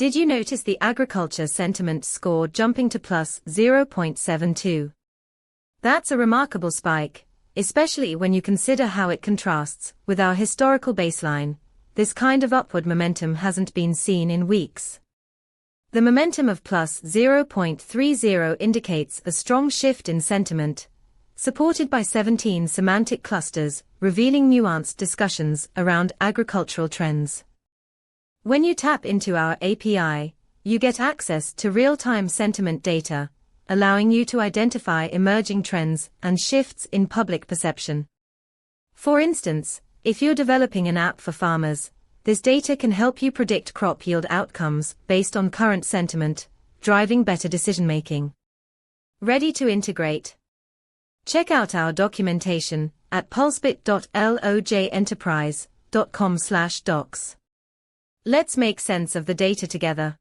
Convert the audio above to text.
Did you notice the agriculture sentiment score jumping to plus 0.72? That's a remarkable spike, especially when you consider how it contrasts with our historical baseline. This kind of upward momentum hasn't been seen in weeks. The momentum of plus 0.30 indicates a strong shift in sentiment, supported by 17 semantic clusters, revealing nuanced discussions around agricultural trends. When you tap into our API, you get access to real-time sentiment data, allowing you to identify emerging trends and shifts in public perception. For instance, if you're developing an app for farmers, this data can help you predict crop yield outcomes based on current sentiment, driving better decision-making. Ready to integrate? Check out our documentation at pulsebit.lojenterprise.com/docs. Let's make sense of the data together.